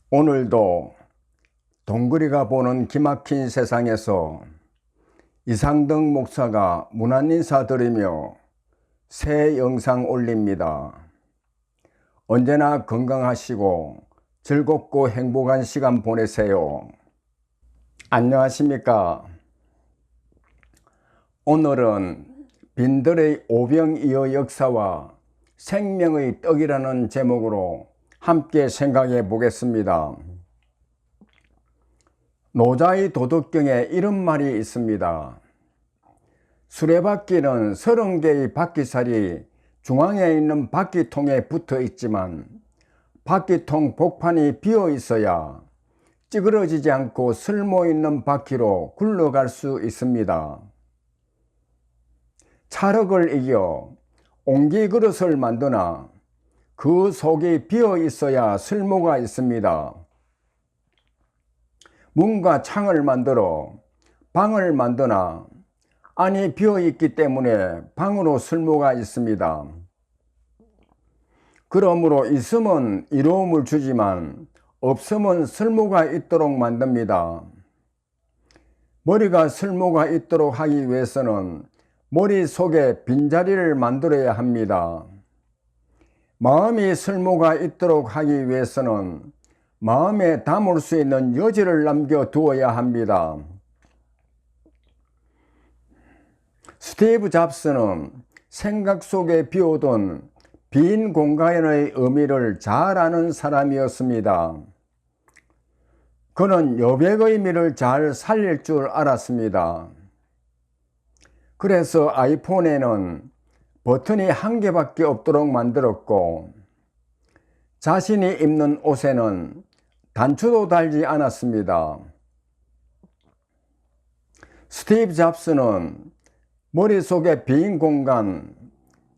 오늘도 동그리가 보는 기막힌 세상에서 이상덕 목사가 문안 인사드리며 새 영상 올립니다. 언제나 건강하시고 즐겁고 행복한 시간 보내세요. 안녕하십니까? 오늘은 빈들의 오병이어 역사와 생명의 떡이라는 제목으로 함께 생각해 보겠습니다. 노자의 도덕경에 이런 말이 있습니다. 수레바퀴는 30개의 바퀴살이 중앙에 있는 바퀴통에 붙어 있지만 바퀴통 복판이 비어 있어야 찌그러지지 않고 쓸모 있는 바퀴로 굴러갈 수 있습니다. 찰흙을 이겨 옹기 그릇을 만드나 그 속이 비어 있어야 쓸모가 있습니다. 문과 창을 만들어 방을 만드나 안이 비어 있기 때문에 방으로 쓸모가 있습니다. 그러므로 있으면 이로움을 주지만 없으면 쓸모가 있도록 만듭니다. 머리가 쓸모가 있도록 하기 위해서는 머릿속에 빈자리를 만들어야 합니다. 마음이 쓸모가 있도록 하기 위해서는 마음에 담을 수 있는 여지를 남겨두어야 합니다. 스티브 잡스는 생각 속에 비워둔 빈 공간의 의미를 잘 아는 사람이었습니다. 그는 여백의 의미를 잘 살릴 줄 알았습니다. 그래서 아이폰에는 버튼이 한 개밖에 없도록 만들었고 자신이 입는 옷에는 단추도 달지 않았습니다. 스티브 잡스는 머릿속에 빈 공간,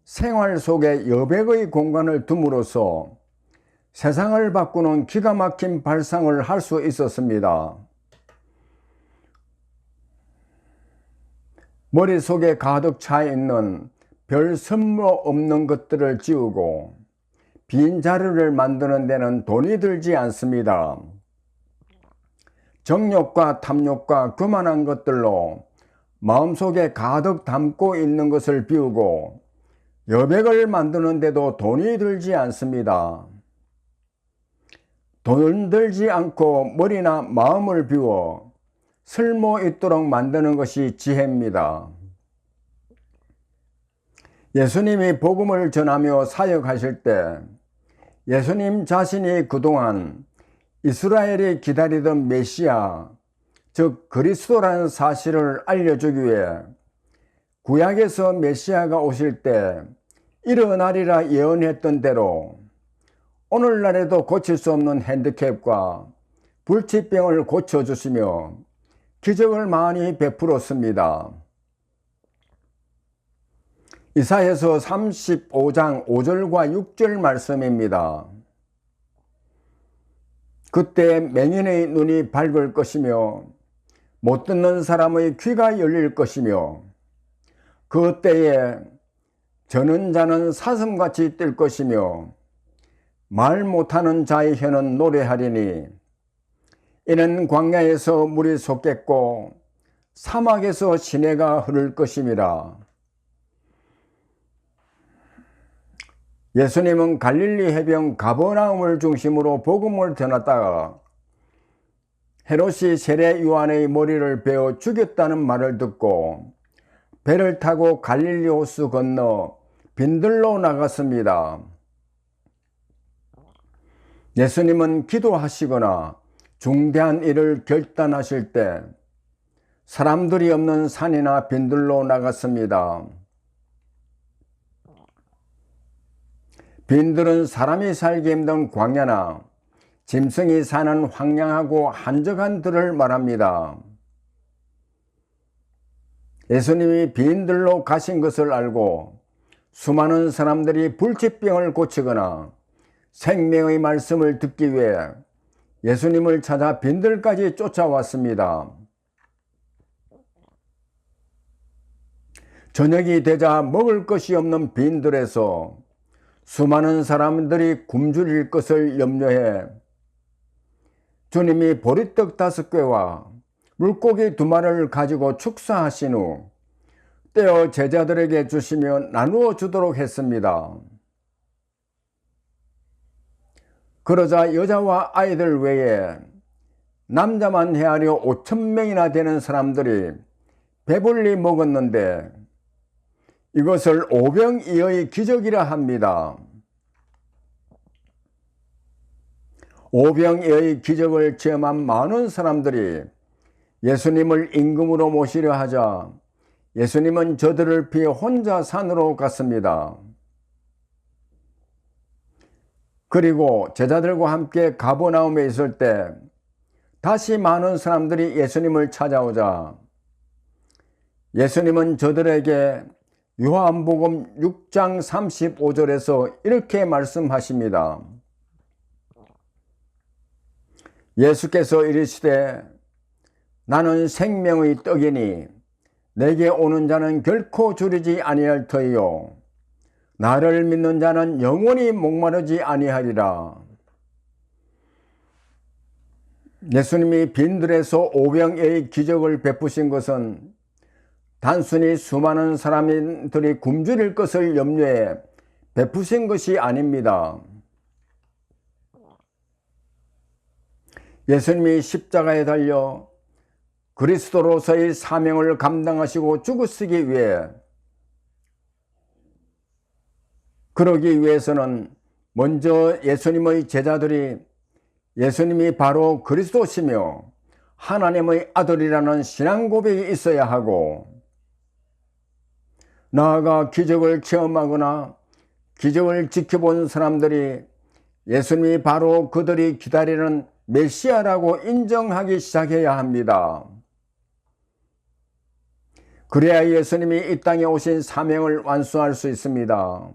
생활 속에 여백의 공간을 둠으로써 세상을 바꾸는 기가 막힌 발상을 할 수 있었습니다. 머릿속에 가득 차 있는 별 쓸모 없는 것들을 지우고 빈 자리를 만드는 데는 돈이 들지 않습니다. 정욕과 탐욕과 그만한 것들로 마음속에 가득 담고 있는 것을 비우고 여백을 만드는 데도 돈이 들지 않습니다. 돈 들지 않고 머리나 마음을 비워 쓸모 있도록 만드는 것이 지혜입니다. 예수님이 복음을 전하며 사역하실 때 예수님 자신이 그동안 이스라엘이 기다리던 메시아, 즉 그리스도라는 사실을 알려주기 위해 구약에서 메시아가 오실 때 일어나리라 예언했던 대로 오늘날에도 고칠 수 없는 핸디캡과 불치병을 고쳐주시며 기적을 많이 베풀었습니다. 이사야서 35장 5절과 6절 말씀입니다. 그때 맹인의 눈이 밝을 것이며 못 듣는 사람의 귀가 열릴 것이며 그 때에 저는 자는 사슴같이 뛸 것이며 말 못하는 자의 혀는 노래하리니 이는 광야에서 물이 솟겠고 사막에서 시내가 흐를 것임이라. 예수님은 갈릴리 해변 가버나움을 중심으로 복음을 전하다가 헤롯이 세례 요한의 머리를 베어 죽였다는 말을 듣고 배를 타고 갈릴리 호수 건너 빈들로 나갔습니다. 예수님은 기도하시거나 중대한 일을 결단하실 때 사람들이 없는 산이나 빈들로 나갔습니다. 빈들은 사람이 살기 힘든 광야나 짐승이 사는 황량하고 한적한 들을 말합니다. 예수님이 빈들로 가신 것을 알고 수많은 사람들이 불치병을 고치거나 생명의 말씀을 듣기 위해 예수님을 찾아 빈들까지 쫓아왔습니다. 저녁이 되자 먹을 것이 없는 빈들에서 수많은 사람들이 굶주릴 것을 염려해 주님이 보리떡 5개와 물고기 2마리를 가지고 축사하신 후 떼어 제자들에게 주시며 나누어 주도록 했습니다. 그러자 여자와 아이들 외에 남자만 헤아려 5,000명이나 되는 사람들이 배불리 먹었는데 이것을 오병이어의 기적이라 합니다. 오병이어의 기적을 체험한 많은 사람들이 예수님을 임금으로 모시려 하자 예수님은 저들을 피해 혼자 산으로 갔습니다. 그리고 제자들과 함께 가버나움에 있을 때 다시 많은 사람들이 예수님을 찾아오자 예수님은 저들에게 요한복음 6장 35절에서 이렇게 말씀하십니다. 예수께서 이르시되 나는 생명의 떡이니 내게 오는 자는 결코 줄이지 아니할 터이요 나를 믿는 자는 영원히 목마르지 아니하리라. 예수님이 빈들에서 오병이어의 기적을 베푸신 것은 단순히 수많은 사람들이 굶주릴 것을 염려해 베푸신 것이 아닙니다. 예수님이 십자가에 달려 그리스도로서의 사명을 감당하시고 죽으시기 위해 그러기 위해서는 먼저 예수님의 제자들이 예수님이 바로 그리스도시며 하나님의 아들이라는 신앙 고백이 있어야 하고 나아가 기적을 체험하거나 기적을 지켜본 사람들이 예수님이 바로 그들이 기다리는 메시아라고 인정하기 시작해야 합니다. 그래야 예수님이 이 땅에 오신 사명을 완수할 수 있습니다.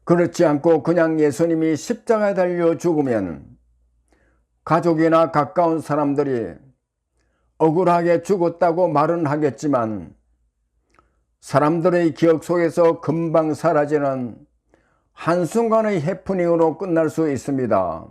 그렇지 않고 그냥 예수님이 십자가에 달려 죽으면 가족이나 가까운 사람들이 억울하게 죽었다고 말은 하겠지만 사람들의 기억 속에서 금방 사라지는 한순간의 해프닝으로 끝날 수 있습니다.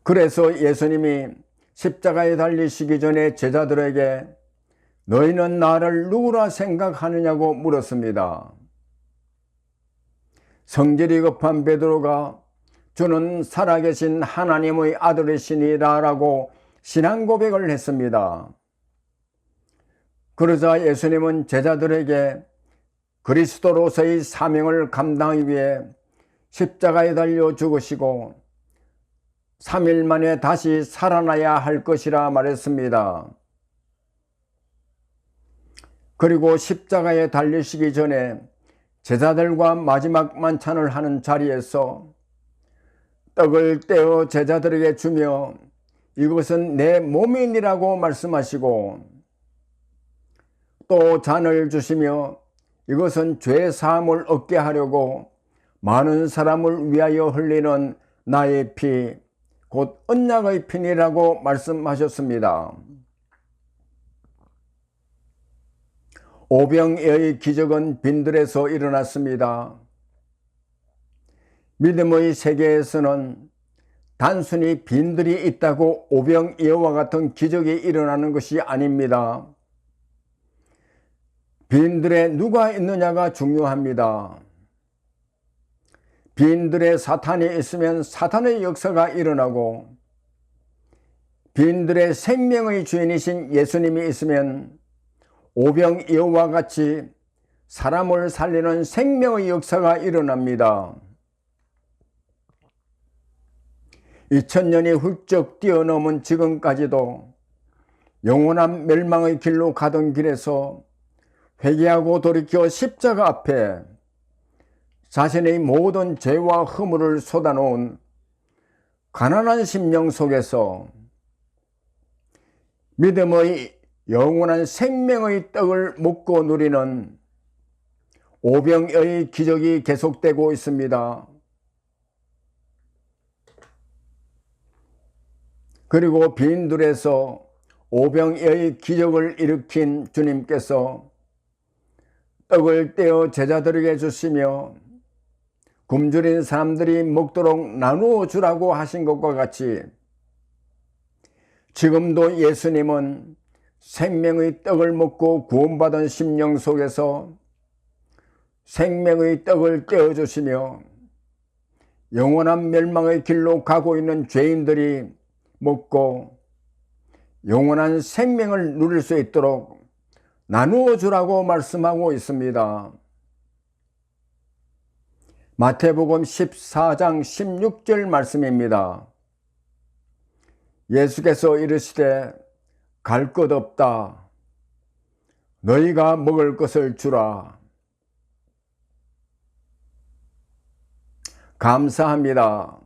그래서 예수님이 십자가에 달리시기 전에 제자들에게 너희는 나를 누구라 생각하느냐고 물었습니다. 성질이 급한 베드로가 주는 살아계신 하나님의 아들이시니라 라고 신앙 고백을 했습니다. 그러자 예수님은 제자들에게 그리스도로서의 사명을 감당하기 위해 십자가에 달려 죽으시고 3일 만에 다시 살아나야 할 것이라 말했습니다. 그리고 십자가에 달리시기 전에 제자들과 마지막 만찬을 하는 자리에서 떡을 떼어 제자들에게 주며 이것은 내 몸이니라고 말씀하시고 또 잔을 주시며 이것은 죄 사함을 얻게 하려고 많은 사람을 위하여 흘리는 나의 피 곧 언약의 피니라고 말씀하셨습니다. 오병이어의 기적은 빈들에서 일어났습니다. 믿음의 세계에서는 단순히 빈들이 있다고 오병이어와 같은 기적이 일어나는 것이 아닙니다. 빈들에 누가 있느냐가 중요합니다. 빈들에 사탄이 있으면 사탄의 역사가 일어나고 빈들에 생명의 주인이신 예수님이 있으면 오병이어와 같이 사람을 살리는 생명의 역사가 일어납니다. 2000년이 훌쩍 뛰어넘은 지금까지도 영원한 멸망의 길로 가던 길에서 회개하고 돌이켜 십자가 앞에 자신의 모든 죄와 허물을 쏟아놓은 가난한 심령 속에서 믿음의 영원한 생명의 떡을 먹고 누리는 오병이어의 기적이 계속되고 있습니다. 그리고 빈들에서 오병이어의 기적을 일으킨 주님께서 떡을 떼어 제자들에게 주시며 굶주린 사람들이 먹도록 나누어 주라고 하신 것과 같이 지금도 예수님은 생명의 떡을 먹고 구원받은 심령 속에서 생명의 떡을 떼어주시며 영원한 멸망의 길로 가고 있는 죄인들이 먹고 영원한 생명을 누릴 수 있도록 나누어 주라고 말씀하고 있습니다. 마태복음 14장 16절 말씀입니다. 예수께서 이르시되 갈 것 없다. 너희가 먹을 것을 주라. 감사합니다.